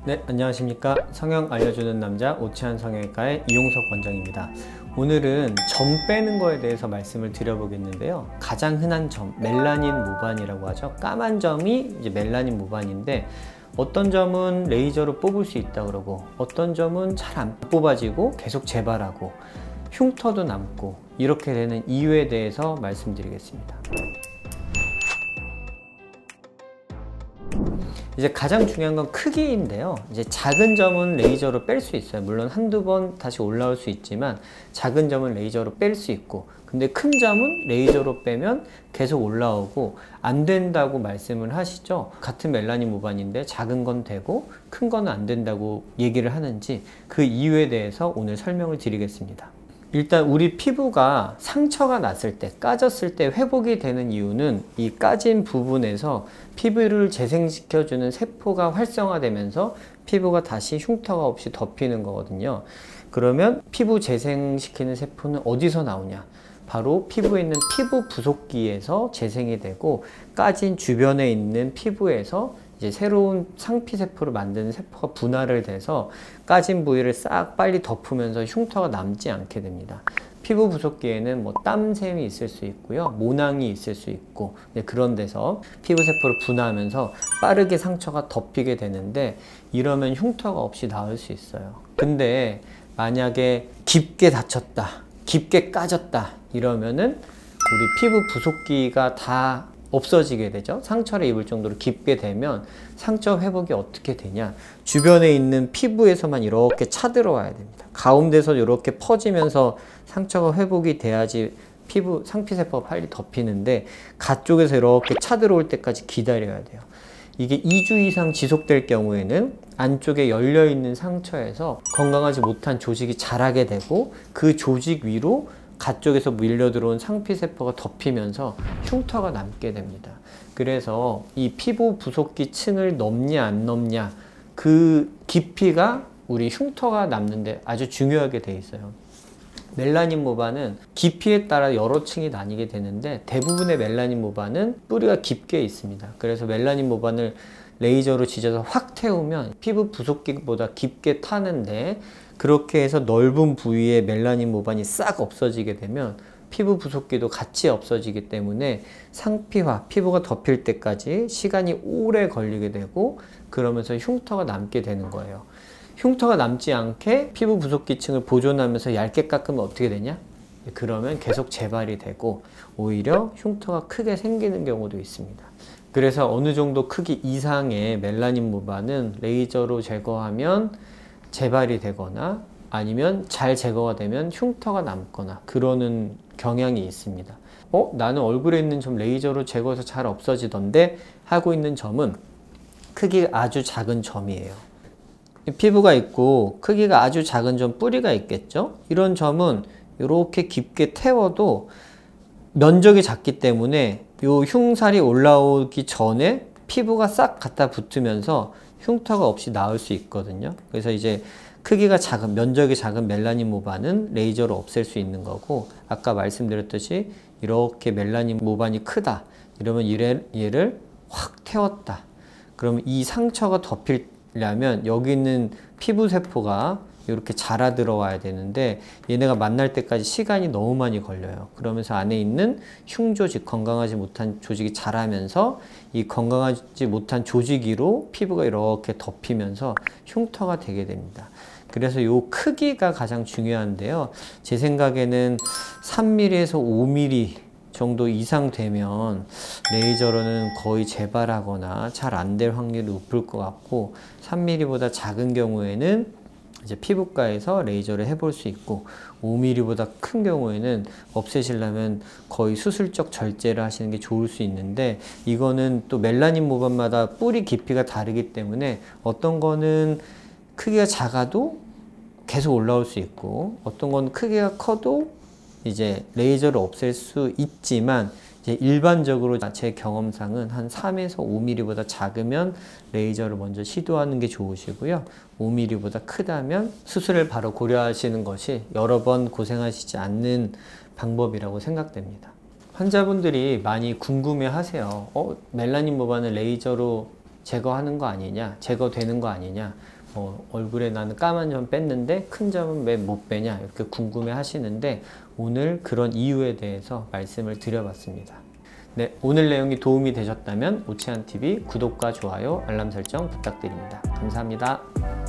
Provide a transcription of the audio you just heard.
네, 안녕하십니까. 성형 알려주는 남자 오치안 성형외과의 이용석 원장입니다. 오늘은 점 빼는 거에 대해서 말씀을 드려보겠는데요. 가장 흔한 점, 멜라닌 모반이라고 하죠. 까만 점이 이제 멜라닌 모반인데, 어떤 점은 레이저로 뽑을 수 있다 그러고, 어떤 점은 잘 안 뽑아지고 계속 재발하고 흉터도 남고 이렇게 되는 이유에 대해서 말씀드리겠습니다. 이제 가장 중요한 건 크기인데요. 이제 작은 점은 레이저로 뺄 수 있어요. 물론 한두 번 다시 올라올 수 있지만 작은 점은 레이저로 뺄 수 있고, 근데 큰 점은 레이저로 빼면 계속 올라오고 안 된다고 말씀을 하시죠. 같은 멜라닌 모반인데 작은 건 되고 큰 거는 안 된다고 얘기를 하는지, 그 이유에 대해서 오늘 설명을 드리겠습니다. 일단 우리 피부가 상처가 났을 때, 까졌을 때 회복이 되는 이유는 이 까진 부분에서 피부를 재생시켜주는 세포가 활성화되면서 피부가 다시 흉터가 없이 덮이는 거거든요. 그러면 피부 재생시키는 세포는 어디서 나오냐? 바로 피부에 있는 피부 부속기에서 재생이 되고, 까진 주변에 있는 피부에서 이제 새로운 상피세포를 만드는 세포가 분할을 돼서 까진 부위를 싹 빨리 덮으면서 흉터가 남지 않게 됩니다. 피부 부속기에는 뭐 땀샘이 있을 수 있고요, 모낭이 있을 수 있고, 그런 데서 피부세포를 분화하면서 빠르게 상처가 덮이게 되는데, 이러면 흉터가 없이 나을 수 있어요. 근데 만약에 깊게 다쳤다, 깊게 까졌다 이러면은 우리 피부 부속기가 다 없어지게 되죠. 상처를 입을 정도로 깊게 되면 상처 회복이 어떻게 되냐, 주변에 있는 피부에서만 이렇게 차들어와야 됩니다. 가운데서 이렇게 퍼지면서 상처가 회복이 돼야지 피부 상피세포가 빨리 덮이는데, 가쪽에서 이렇게 차들어올 때까지 기다려야 돼요. 이게 2주 이상 지속될 경우에는 안쪽에 열려있는 상처에서 건강하지 못한 조직이 자라게 되고, 그 조직 위로 가쪽에서 밀려 들어온 상피세포가 덮이면서 흉터가 남게 됩니다. 그래서 이 피부 부속기 층을 넘냐 안 넘냐, 그 깊이가 우리 흉터가 남는데 아주 중요하게 돼 있어요. 멜라닌 모반은 깊이에 따라 여러 층이 나뉘게 되는데, 대부분의 멜라닌 모반은 뿌리가 깊게 있습니다. 그래서 멜라닌 모반을 레이저로 지져서 확 태우면 피부 부속기보다 깊게 타는데, 그렇게 해서 넓은 부위에 멜라닌 모반이 싹 없어지게 되면 피부 부속기도 같이 없어지기 때문에 상피화, 피부가 덮일 때까지 시간이 오래 걸리게 되고, 그러면서 흉터가 남게 되는 거예요. 흉터가 남지 않게 피부 부속기층을 보존하면서 얇게 깎으면 어떻게 되냐? 그러면 계속 재발이 되고 오히려 흉터가 크게 생기는 경우도 있습니다. 그래서 어느 정도 크기 이상의 멜라닌 모반은 레이저로 제거하면 재발이 되거나, 아니면 잘 제거가 되면 흉터가 남거나 그러는 경향이 있습니다. 나는 얼굴에 있는 점 레이저로 제거해서 잘 없어지던데 하고 있는 점은 크기가 아주 작은 점이에요. 피부가 있고 크기가 아주 작은 점, 뿌리가 있겠죠. 이런 점은 이렇게 깊게 태워도 면적이 작기 때문에 요 흉살이 올라오기 전에 피부가 싹 갖다 붙으면서 흉터가 없이 나을 수 있거든요. 그래서 이제 크기가 작은, 면적이 작은 멜라닌 모반은 레이저로 없앨 수 있는 거고, 아까 말씀드렸듯이 이렇게 멜라닌 모반이 크다 이러면 얘를 확 태웠다, 그러면 이 상처가 덮이려면 여기 있는 피부 세포가 이렇게 자라 들어와야 되는데, 얘네가 만날 때까지 시간이 너무 많이 걸려요. 그러면서 안에 있는 흉조직, 건강하지 못한 조직이 자라면서 이 건강하지 못한 조직 위로 피부가 이렇게 덮이면서 흉터가 되게 됩니다. 그래서 이 크기가 가장 중요한데요. 제 생각에는 3mm에서 5mm 정도 이상 되면 레이저로는 거의 재발하거나 잘 안 될 확률이 높을 것 같고, 3mm보다 작은 경우에는 이제 피부과에서 레이저를 해볼 수 있고, 5mm보다 큰 경우에는 없애시려면 거의 수술적 절제를 하시는 게 좋을 수 있는데, 이거는 또 멜라닌 모반마다 뿌리 깊이가 다르기 때문에 어떤 거는 크기가 작아도 계속 올라올 수 있고, 어떤 건 크기가 커도 이제 레이저를 없앨 수 있지만, 이제 일반적으로 제 경험상은 한 3에서 5mm보다 작으면 레이저를 먼저 시도하는 게 좋으시고요. 5mm보다 크다면 수술을 바로 고려하시는 것이 여러 번 고생하시지 않는 방법이라고 생각됩니다. 환자분들이 많이 궁금해 하세요. 멜라닌 모반을 레이저로 제거하는 거 아니냐, 제거되는 거 아니냐, 얼굴에 나는 까만 점 뺐는데 큰 점은 왜 못 빼냐 이렇게 궁금해 하시는데 오늘 그런 이유에 대해서 말씀을 드려봤습니다. 네, 오늘 내용이 도움이 되셨다면 오치안TV 구독과 좋아요, 알람 설정 부탁드립니다. 감사합니다.